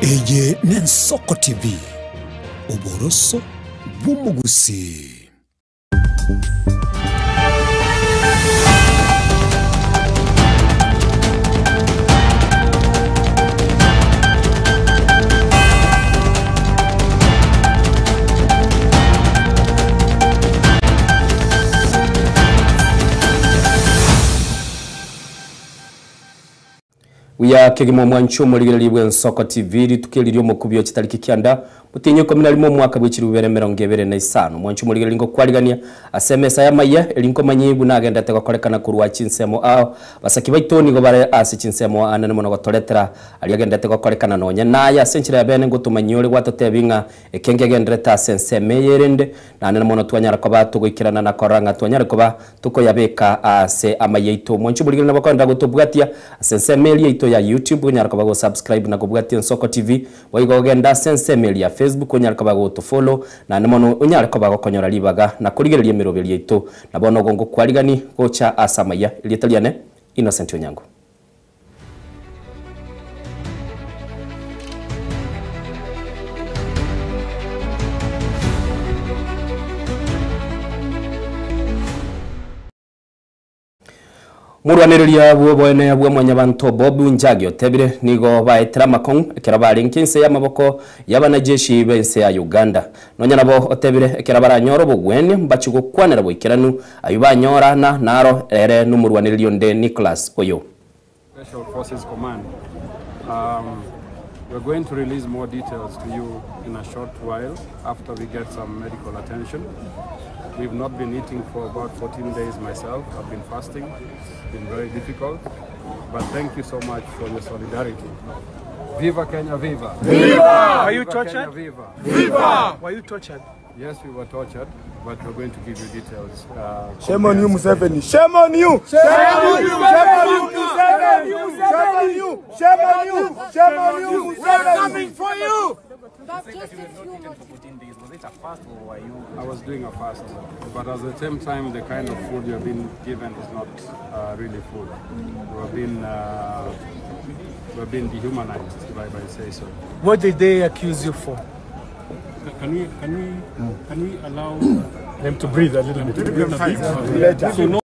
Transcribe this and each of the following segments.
Eye Nensoko TV, Oboroso Bumugusi. Uya kegimo mwancho muligiribwe Nsoko TV tukelirio mukubyo kitaliki kyanda mutinyo 11 mwaka bw'ikiri 2025 mwancho muligiringo kwaligania asemesa ya maye elinko manyibu nagenda tegakolekana kurwa chinsemo ao basaki baitoni go bare asi chinsemo anane mono gotoletera ali agenda tegakolekana nonya naya senchira ya bene ngutumanyore gwatotebinga ekenge gendreta senseme yerende nanane mono twanyara ko batugikirana na koranga twanyara ko ba tukoyabeka ase amaye ito mwancho muligirina bakonda gutubwatia senseme ito ya YouTube nyarako bago subscribe na kubwati Nsoko TV waigo genda senseme ya Facebook nyarako bago to follow na nemono nyarako bago konyora libaga na kuligereria mirobeli ito na bono gongo kwaligani gocha asamaya litaliane Innocent Onyango. Murwaniriria bwene bwa mwanyabanto Bob Njagio tebire nigo baetera makong kerabari nkinse y'amaboko y'abanajeshi bense ya Uganda nonya nabo otebire ekerabara bugwene mbachugo kwanera bwikiranu ayubanyora na naro ere numurwaniririo nde Nicholas Oyo. Special Forces Command. We're going to release more details to you in a short while after we get some medical attention. We've not been eating for about 14 days myself. I've been fasting. It's been very difficult. But thank you so much for your solidarity. Viva Kenya, viva! Viva! Were you tortured? Viva! Viva! Were you tortured? Yes, we were tortured, but we're going to give you details. Shame on you, Museveni! Shame on you! Shame on you! Shame on you! Shame on you! Shame on you! Shame on you! We're coming for you! I was doing a fast, but at the same time, the kind of food you have been given is not really food. We've been dehumanized, if I say so. What did they accuse you for? Can we allow them to breathe a little bit? So no.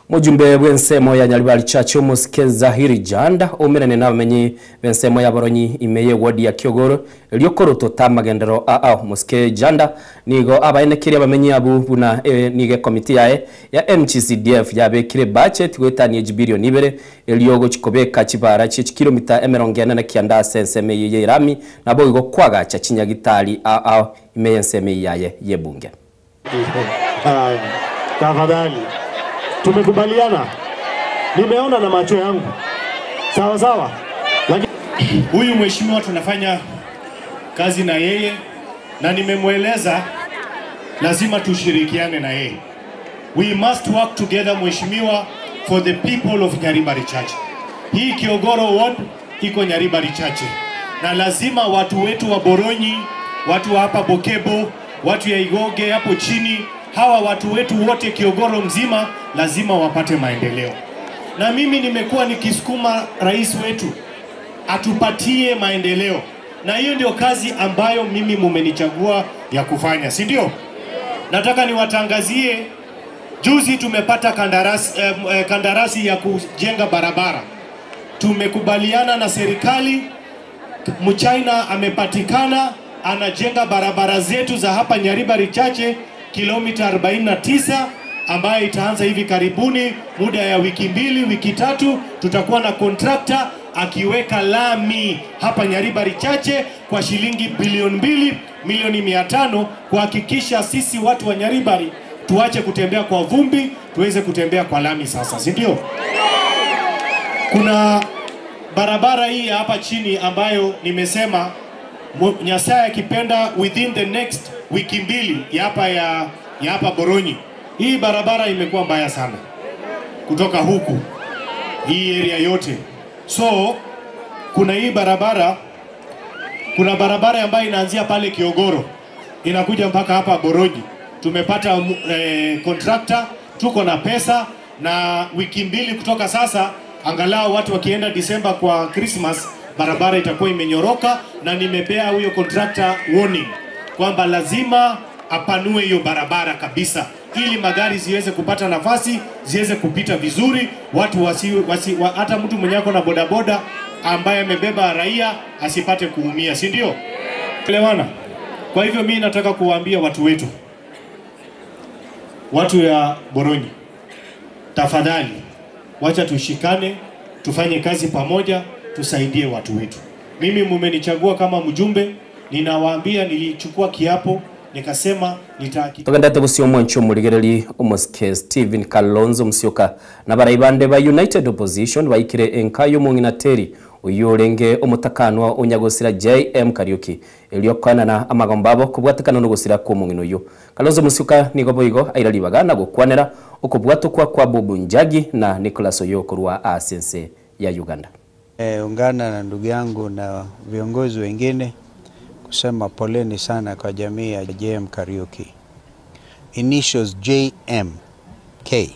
Mujumbe bwensemo ya Nyaribali Church Muskeza Hiri Janda omerane nabamenyi bensemo ya Boronyi imeye wadi ya Kyogoro lyokoroto tamagendero Muske Janda nigo abayenekiri abamenyi abu buna nige komiti yae ya MCCDF yabekire budget gwetani ejibillion ibere elyogo chikobeka chibara kilomita 40 senseme ye rami nabo igo kwaga cha chinyagitali imeye nseme yaye yebunge. Tafadhali tumekubaliana, nimeona na macho yangu sawa sawa, lakini huyu mheshimiwa tunafanya kazi na yeye na nimemweleza lazima tushirikiane na yeye. We must work together mheshimiwa for the people of Nyaribari Church. Hii Kiogoro ward iko Nyaribari Church na lazima watu wetu wa Boronyi, watu wa hapa Bokebo, watu ya Igoge hapo chini, hawa watu wetu wote Kiogoro mzima lazima wapate maendeleo. Na mimi nimekuwa nikisukuma rais wetu atupatie maendeleo. Na hiyo ndio kazi ambayo mimi mumenichagua ya kufanya, si ndio? Nataka niwatangazie juzi tumepata kandarasi ya kujenga barabara. Tumekubaliana na serikali, Mchina amepatikana anajenga barabara zetu za hapa Nyaribari Chache kilomita 49 ambayo itaanza hivi karibuni, muda ya wiki 2 wiki 3 tutakuwa na contractor akiweka lami hapa Nyaribari Chache kwa shilingi bilioni 2 milioni 500 kuhakikisha sisi watu wa Nyaribari tuache kutembea kwa vumbi tuweze kutembea kwa lami sasa, si ndio? Kuna barabara hii hapa chini ambayo nimesema Nyasaye akipenda within the next wiki 2 ya hapa Boronyi. Hii barabara imekuwa mbaya sana kutoka huku hii area yote. So kuna hii barabara, kuna barabara ambayo inaanzia pale Kiogoro inakuja mpaka hapa Boronyi. Tumepata contractor, tuko na pesa, na wiki 2 kutoka sasa angalau watu wakienda Disemba kwa Christmas barabara itakuwa imenyoroka, na nimepea huyo contractor warning kwamba lazima apanue hiyo barabara kabisa, ili magari ziweze kupata nafasi, ziweze kupita vizuri, watu hata mtu mwenye ako na bodaboda ambaye amebeba raia asipate kuumia, si ndio? Elewana. Kwa hivyo mimi nataka kuwaambia watu wetu, watu ya Boronyi, tafadhali wacha tushikane, tufanye kazi pamoja, tusaidie watu wetu. Mimi mumenichagua kama mjumbe, ninawaambia nilichukua kiapo nikasema tugandate busio mwancho murigereri umuske Stephen Kalonzo Musyoka na baraibande ba United Opposition baikire enkayo munginateri uyurenge umutakanwa unyagosira JM Kariuki eliokana na amagombabo kubwatakana no gusira ku mungino yo. Kalonzo Musyoka nigo boigo airalibaga na gukwanera ukubwatukwa kwa Bobu Njagi na Nicholas Oyoko rwa Asense ya Uganda. Ungana na ndugu yangu na viongozi wengine kusema poleni sana kwa jamii ya JM Kariuki. Initials JMK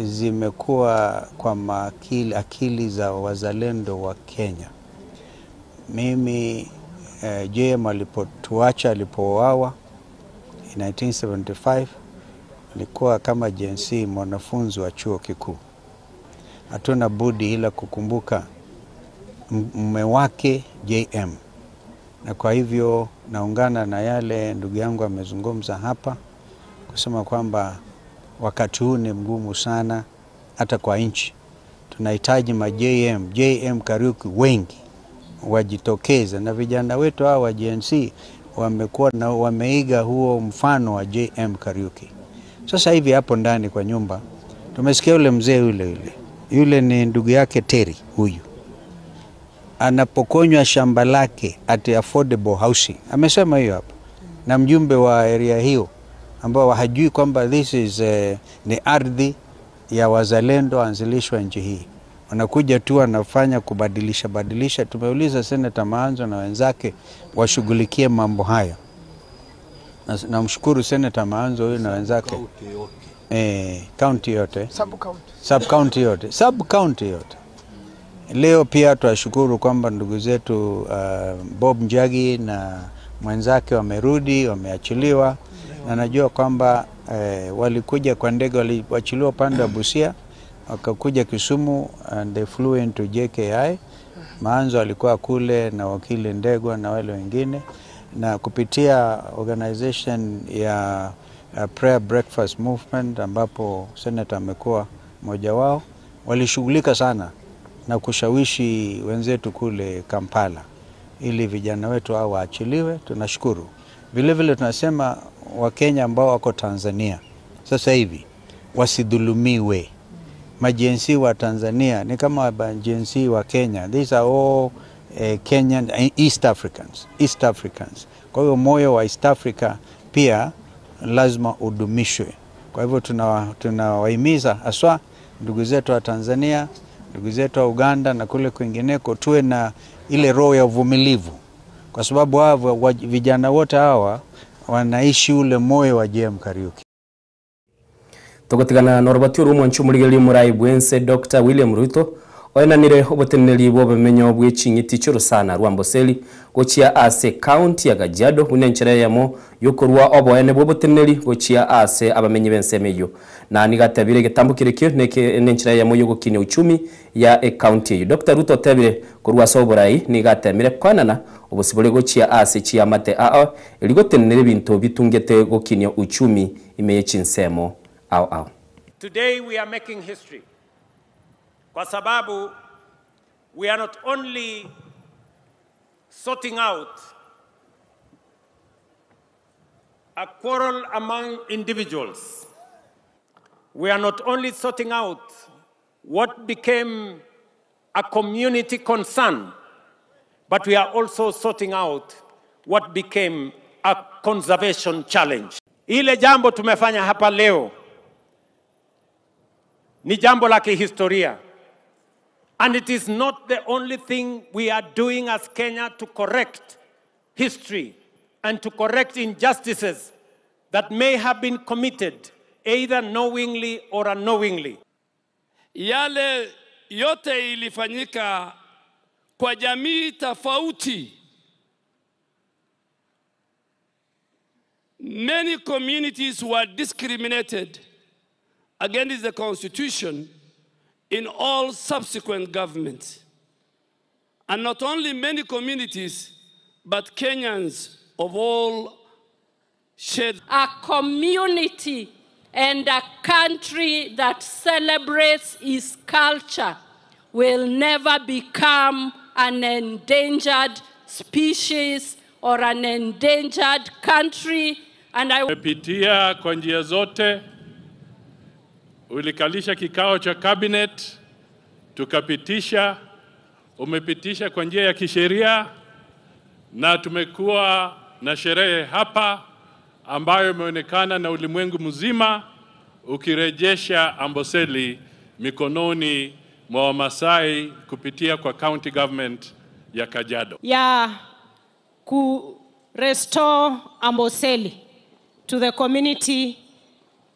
zimekuwa kwa akili za wazalendo wa Kenya. Mimi JM alipotuacha, alipouawa 1975, nilikuwa kama JNC mwanafunzi wa chuo kikuu. Hatuna budi ila kukumbuka mume wake JM. Na kwa hivyo naungana na yale ndugu yangu amezungumza hapa kusema kwamba wakati huu ni mgumu sana hata kwa nchi. Tunahitaji JM Kariuki wengi wajitokeze, na vijana wetu hawa wa GNC wamekuwa na wameiga huo mfano wa JM Kariuki. Sasa hivi hapo ndani kwa nyumba tumesikia yule mzee yule ni ndugu yake Terry, huyu anapokonywa shamba lake at affordable housing. Amesema hiyo hapa. Na mjumbe wa area hiyo ambao hajui kwamba this is ni ardhi ya wazalendo anzilishwa nchi hii. Wanakuja tu wanafanya kubadilisha. Tumeuliza Senator Maanzo na wenzake washughulikie mambo haya. Na mshukuru Senator Maanzo huyu na wenzake. County yote. Sub county yote. Leo pia tuwashukuru kwamba ndugu zetu Bob Njagi na mwenzake wamerudi, wameachiliwa, na najua kwamba walikuja kwa ndege, waliachiliwa pande wa Busia, wakakuja Kisumu and they flew into JKI. Maanzo alikuwa kule na wakili Ndegwa na wale wengine, na kupitia organization ya Prayer Breakfast Movement ambapo Senator amekuwa mmoja wao, walishughulika sana na kushawishi wenzetu kule Kampala ili vijana wetu hao waachiliwe. Tunashukuru. Vile vile tunasema Wakenya ambao wako Tanzania sasa hivi wasidhulumiwe. Majensi wa Tanzania ni kama majensi wa Kenya. These are all Kenyan East Africans. Kwa hiyo moyo wa East Africa pia lazima udumishwe. Kwa hivyo tunawahimiza haswa ndugu zetu wa Tanzania, ndugu zetu wa Uganda na kule kwingineko, tuwe na ile roho ya uvumilivu, kwa sababu hawa vijana wote hawa wanaishi ule moyo wa JM Kariuki. Togotigana Norbert Rumwanchu murigeli murai bwense Dr. William Ruto oenanire oboteneri bobemenyo bw'ekinyiti cy'urusana rwamboseli gochia ase county ya Kajiado bunenchera yamo yokorwa oboene boboteneri gochia ase abamenyi bensemeyo na nigatabire getambukire kyo nenchera yamo yogokine uchumi ya county. Dr. Ruto tabire korwa soborai nigatemire kwanana obosibole gochia ase chiamate eligotenere bintu bitungete gokine uchumi imeye chinsemo au. Today we are making history. Kwa sababu we are not only sorting out a quarrel among individuals, we are not only sorting out what became a community concern, but we are also sorting out what became a conservation challenge. Ile jambo tumefanya hapa leo ni jambo la kihistoria. And it is not the only thing we are doing as Kenya to correct history and to correct injustices that may have been committed either knowingly or unknowingly. Yale yote ilifanyika kwa jamii tofauti. Many communities were discriminated against the Constitution in all subsequent governments. And not only many communities, but Kenyans of all shades. A community and a country that celebrates its culture will never become an endangered species or an endangered country. And I Umepitia kwa njia zote, ulikalisha kikao cha cabinet, tukapitisha, umepitisha kwa njia ya kisheria, na tumekuwa na sherehe hapa ambayo imeonekana na ulimwengu mzima, ukirejesha Amboseli mikononi mwa Wamasai kupitia kwa county government ya Kajiado. Ya ku restore Amboseli to the community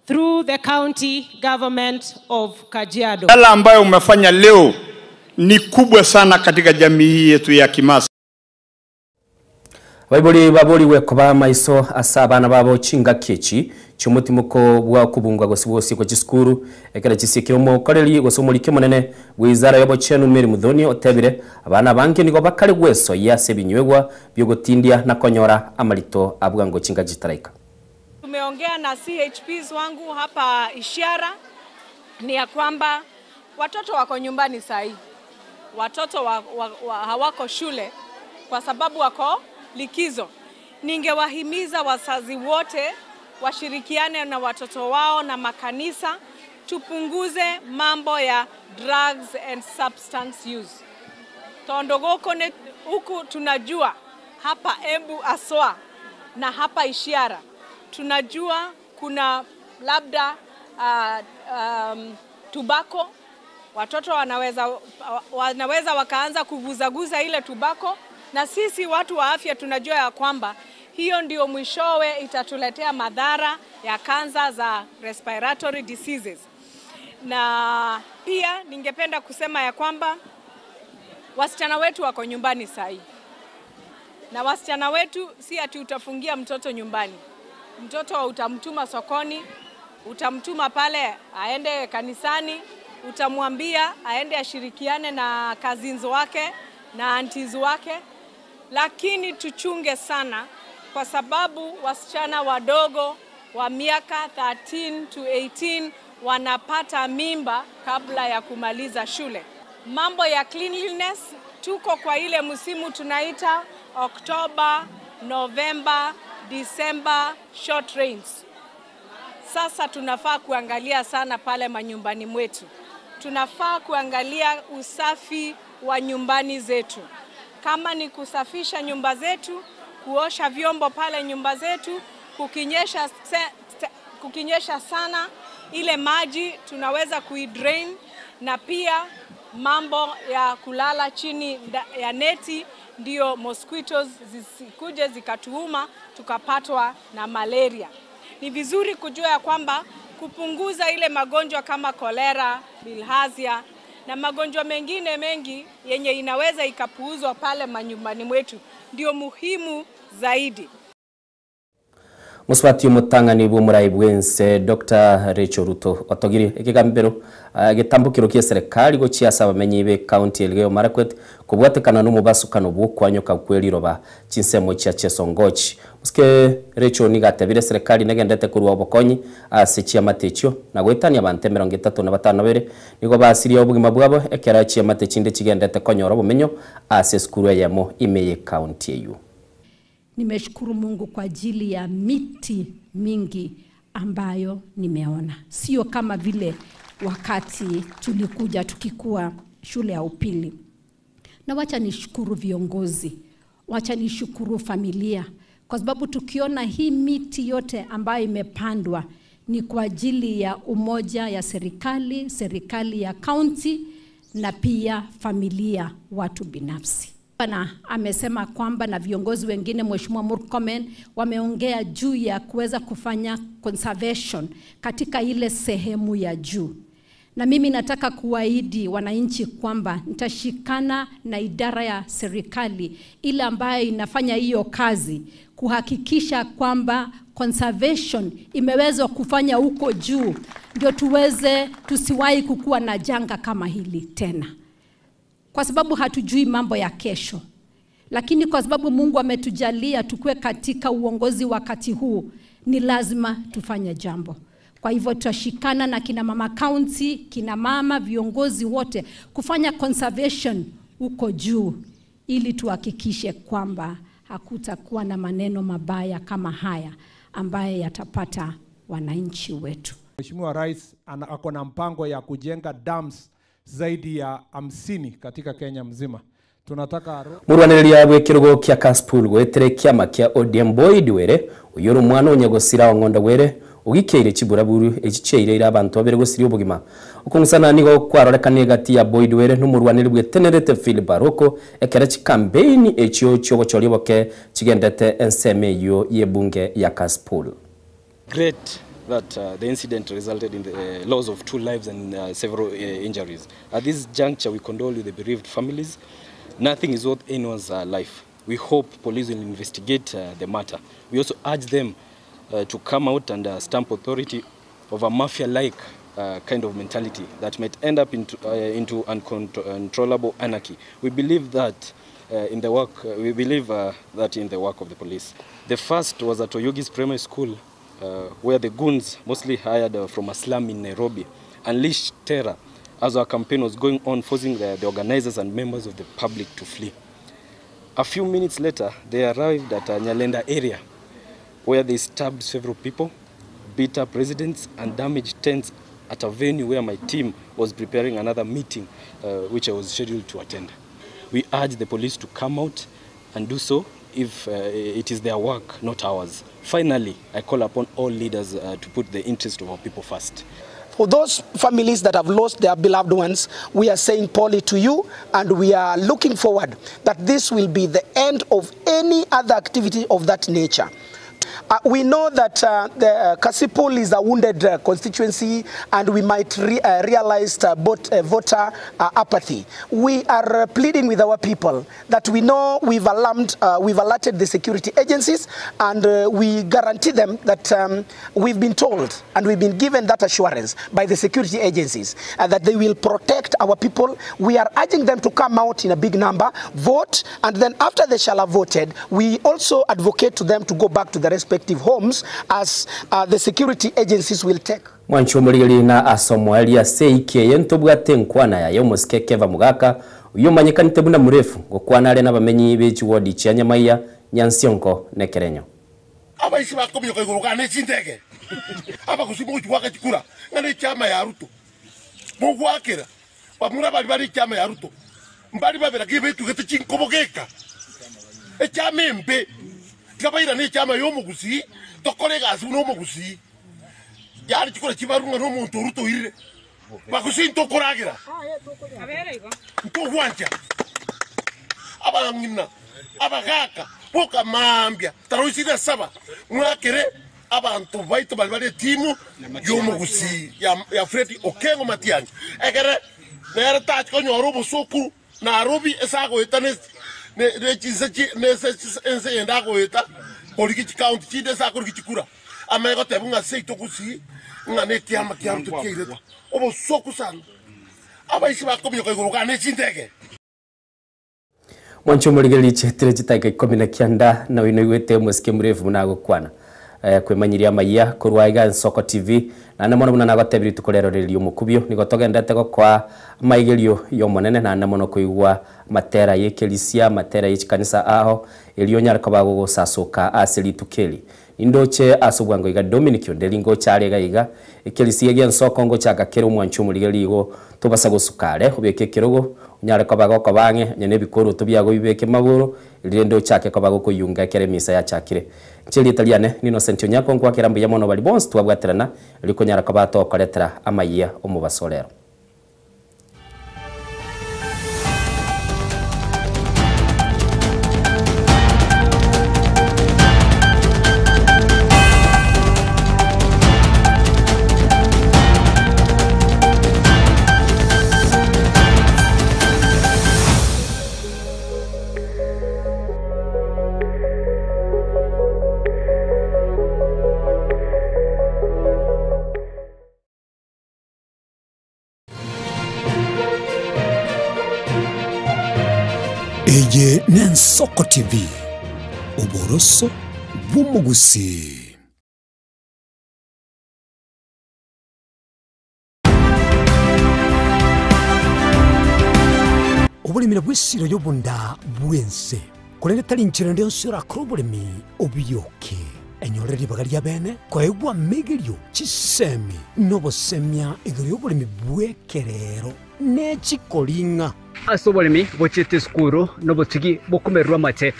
through the county government of Kajiado. Yale ambayo umefanya leo ni kubwa sana katika jamii yetu ya Kimasai. baburi wekoba maiso asabana babo chinga kechi cyumutimuko bwa kubungwa gosibose kwa gisukuru ekera kisikiro mo koreli gosomulike monene wizara yabo chenu meri mudhoni otebire abana banke nigo bakale gweso yase binywegwa byo gotindia na konyora amalito abwango chinga gitaraika. Tumeongea na CHPs wangu hapa Ishara ni ya kwamba watoto wako nyumbani sahi. Watoto hawako shule kwa sababu wako likizo. Ningewahimiza wazazi wote washirikiane na watoto wao na makanisa tupunguze mambo ya drugs and substance use. Tondogoko huku tunajua hapa Embu Aswa na hapa Ishara tunajua kuna labda tobacco. Watoto wanaweza wakaanza kuguza ile tobacco, na sisi watu wa afya tunajua ya kwamba hiyo ndio mwishowe itatuletea madhara ya kansa za respiratory diseases. Na pia ningependa kusema ya kwamba wasichana wetu wako nyumbani sahi. Na wasichana wetu si ati utafungia mtoto nyumbani. Mtoto utamtuma sokoni, utamtuma pale aende kanisani, utamwambia aende ashirikiane na cousins wake na aunties wake. Lakini tuchunge sana kwa sababu wasichana wadogo wa miaka 13 to 18 wanapata mimba kabla ya kumaliza shule. Mambo ya cleanliness, tuko kwa ile msimu tunaita October, November, December short rains. Sasa tunafaa kuangalia sana pale manyumbani mwetu. Tunafaa kuangalia usafi wa nyumbani zetu. Kama ni kusafisha nyumba zetu, kuosha vyombo pale nyumba zetu, kukinyesha sana ile maji tunaweza kuidrain, na pia mambo ya kulala chini ya neti ndio mosquitoes zisikuje zikatuuma tukapatwa na malaria. Ni vizuri kujua ya kwamba kupunguza ile magonjwa kama kolera, bilharzia na magonjwa mengine mengi yenye inaweza ikapuuzwa pale manyumbani mwetu ndio muhimu zaidi. Muswati umutangani bw'umurayi bwense Dr. Rachel Ruto otogiri ekigambero gitambukiro kie serikali go chiasa bamenyi be county Elgeyo Marakwet kubwatekana n'umubasukano bw'okwanyoka kweliroba chinsemo cha Chesongochi. Muske Rachel nigatebire serikali negendete kurwa obokonyi asechia matechyo na gwetania bante 35 nigo basiria obugima bwabo ekera chia matechinde chigendete konyora bumenyo ase skuru yamo imeye county eyu. Nimeshukuru Mungu kwa ajili ya miti mingi ambayo nimeona. Sio kama vile wakati tulikuja tukikuwa shule ya upili. Na wacha nishukuru viongozi, wacha nishukuru familia, kwa sababu tukiona hii miti yote ambayo imepandwa ni kwa ajili ya umoja ya serikali ya county na pia familia, watu binafsi. Na amesema kwamba na viongozi wengine Mheshimiwa Murkomen wameongea juu ya kuweza kufanya conservation katika ile sehemu ya juu. Na mimi nataka kuwaahidi wananchi kwamba nitashikana na idara ya serikali ile ambayo inafanya hiyo kazi kuhakikisha kwamba conservation imewezwa kufanya huko juu, ndio tusiwahi kukua na janga kama hili tena. Kwa sababu hatujui mambo ya kesho. Lakini kwa sababu Mungu ametujalia tukue katika uongozi wakati huu, ni lazima tufanye jambo. Kwa hivyo tutashikana na kina mama county, kina mama viongozi wote kufanya conservation huko juu ili tuhakikishe kwamba hakutakuwa na maneno mabaya kama haya ambaye yatapata wananchi wetu. Mheshimiwa Rais ako na mpango ya kujenga dams zaidi ya 50 katika Kenya mzima. Tunataka murwaniriria bwe kirugo kya Kaspool gwetere kyama kya ODM Boyd Were uyoro mwana unyagosira wangonda were ugikeire kiburaburu ekicheire ira abantu babere gosiri obugima ukungusana nigo kwarorekane gati ya Boyd Were n'umurwaniri bwe Tenerete Philip Baroko ekera campaign ekyo cyo cyoriboke kigendete enseme yo yebunge ya Kaspool. Great that the incident resulted in the loss of 2 lives and several injuries. At this juncture, we condole with the bereaved families. Nothing is worth anyone's life. We hope police will investigate the matter. We also urge them to come out and stamp authority of a mafia-like kind of mentality that might end up into uncontrollable anarchy. We believe that in the work. That in the work of the police. The first was at Oyugis Primary School, where the goons, mostly hired from a slum in Nairobi, unleashed terror as our campaign was going on, forcing the organizers and members of the public to flee. A few minutes later, they arrived at a Nyalenda area, where they stabbed several people, beat up residents, and damaged tents at a venue where my team was preparing another meeting, which I was scheduled to attend. We urge the police to come out and do so if it is their work, not ours. Finally, I call upon all leaders to put the interest of our people first. For those families that have lost their beloved ones, we are saying poly to you, and we are looking forward that this will be the end of any other activity of that nature. We know that the Kasipul is a wounded constituency, and we might realize voter apathy. We are pleading with our people that we know we've alerted the security agencies, and we guarantee them that we've been told and we've been given that assurance by the security agencies that they will protect our people. We are urging them to come out in a big number, vote, and then after they shall have voted, we also advocate to them to go back to the respective homes as the security agencies will take. Mwancho muligeli na asomwali ya seike yentobwate nkwana ya yomusikekeva mugaka uyomanyikanite buna murefu gokwana ale nabamenyi bechi wodi cyanyamaya Nyansionko nekerenyo. Abaisi bakomyo kayiguruka n'ekindege. Aba kusimu cyuwaka kikura ngane cyama ya Ruto. Mugwakira bamura bari cyama ya Ruto. Mbari babera kibetu gete kinkobogeka. Ecyamembe kabaira ne cyama yo mugusi tokorega asu no mugusi yari kikora kibarunga no muntu Ruto irire bakusi ntokoragira aberego ntogwanja abangina abagaka boka mambya taroisida saba mwakere abantu baito balibale timu yo mugusi ya Freddy Okengo Matiang'i egere nere tach ko nyoro busuku Nairobi esago etane ne chisachi ne se endago eta poliki county chide sa koriki chikura amego tebunga seito kusi ngane tiama kiaru tukire obo soku san abaisi bakomyo kayiguruka n'ekindege. Mwancho muligeli chetere chitaka 19 na wino wete musike murefu munago kwana kwemanyiria maiya kurwaiga Nsoko TV na namono muna nagotebiri tukolero relio mukubyo nigotogendete go kwa maigelio yo monene na namono kuigwa matera yekelisia matera yichikanisa aho elio nyarako bago gusasuka asili tukeli indoche asubwango iga Dominic Ndelingo chale gaiga ekelisia gya Nsoko ngo chaka kero mwancho muligeli go tubasa gusukale ubeke kirogo nyarako bago ko bange nyene bikoro tubyago bibeke maburo ilendo chake ko bago kuyunga kere misa ya chakire cheli italiane nino sentio nyako kwa kirambo ya mono bali bons twabwaterana liko nyarako bato koletera amaiya omubasolero. Eye n'Ensoko TV oboroso bw'umugusi. Obulimira bw'essiro y'obunda bwense kulenge talinchira ndio nsura krobulimi obiyoke enyore libaga lya bene kwaegwa megelyo chisemi nobosemya igoro y'obulimi bwekerero n'ekikolinga ase obolimi bochete skuru nobotugi bokumerwa mate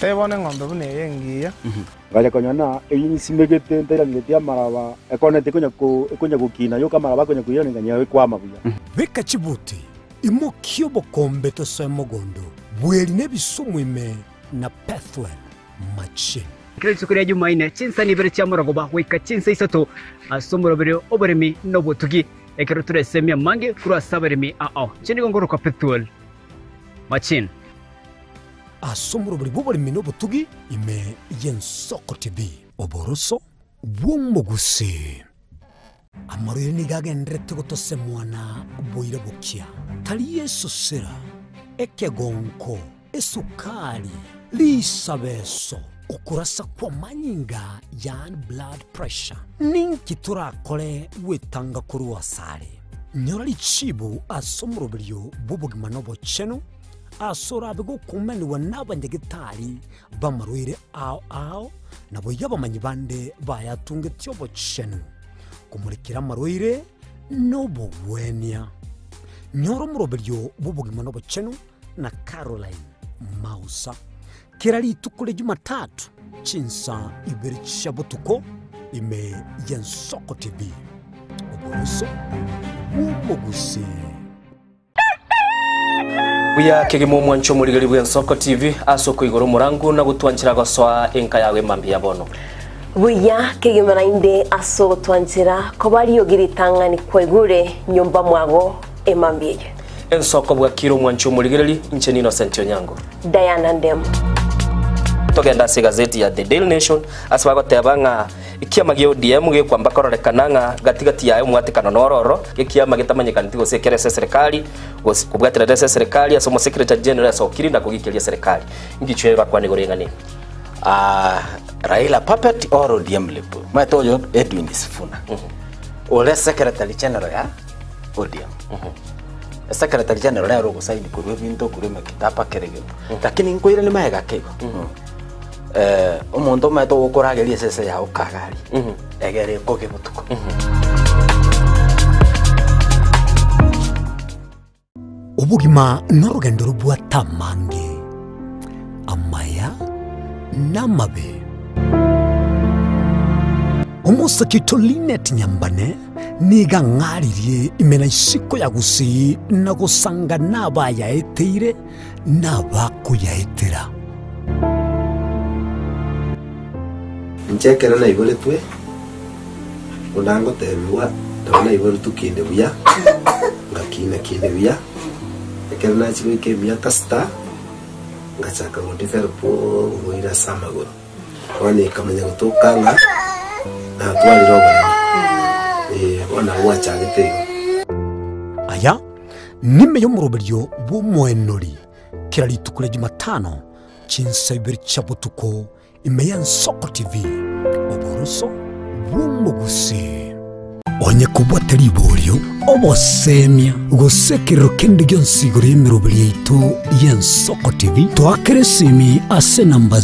tebone ng'ombe bune yengiya ngale konyana eyinsimegete nterangetia maraba ekonete konya gukina yo kamaraba konya kuyona nganya kwa mabuya beka chibuti imokyo bokombe to mogondo bweli nebisumwime na pathway machine kile tsukuri Jumaine chinsa ni bere chamurago ba wika chinsa isato asomuro bere oboremi nobotugi ekero turesemia mange kura saberemi chini gongoro kwa pathway machine asomuro bere oboremi nobotugi ime y'Ensoko TV oboroso bw'umugusi. Amaruyeri nigagendrete gutose mwana boire bukia tali yesu sera ekegonko esukari lisabeso ukurasa kwa manyinga yan blood pressure ninki turakore wetanga kuri wasare nyora lichibu asomuro bilyo bubugima nobo cheno asora bigo kumeni wanabanyegitari bamaruyeri ao nabo yabamanyi bande bayatunge tyobo cheno kumurikira marwire nobo wenia nyoro murobelyo bubugima nobo chenu na Caroline Mausa kirali tukule Jumatatu chinsa ibiri chabutuko ime y'Ensoko TV oboroso bw'umugusi. Buya kegemo mwancho muligari bw'Ensoko TV asoko igoro murangu na gutwanchira goswa enka yawe mambi yabono. Buya kegimara inde aso twanzira ko bari yogiritanga ni kwegure nyumba mwago emambie Ensoko bwa kiro mwancho muligereri ncheni Innocent Onyango Diana Ndem togenda se gazeti ya The Daily Nation asbago tebanga ikiama gyo DM ge kwamba kororekananga gatigati yayo mwatikano nororo ikiama gitamanyikana tigo sekere serikali kubwatira serikali asomo secretary general asokiri na kugikelia serikali ngichwega kwa negorengane Raila puppet or ODM lepo. Matojo Edwin Sifuna. Ole secretary general ya ODM. Secretary general ya rogo saini kurwe binto kurwe kitapa kerege. Lakini nkoira ni maega kego. Omondo mato gokorageria sese ya okagari. Egere koke mutuko. Ubugima norugendo rubwa tamange amaya namabe Omusakito Linet Nyambane niga ngaririe imena isiko ya gusi na gusanga naba yaeteire nabaku yaetera Nchekera na ibole twe unango tebiwa ndabona ibole tukinde buya ngakina kinde buya ekera na chiko ikemia tasta ngachaka ngodevelopo ngoira samagoro wani kamenya gutokanga na twali robo ona wacha gitego aya nime yo murobelyo bw'umwenori kirali tukule Jumatano chinsa ibiri chabutuko ime y'Ensoko TV oboroso bw'umugusi onye kubwatari bolyo obosemya gosekero kende gyonsigoro y'emirobelyo yitu y'Ensoko TV twakeresimi ase namba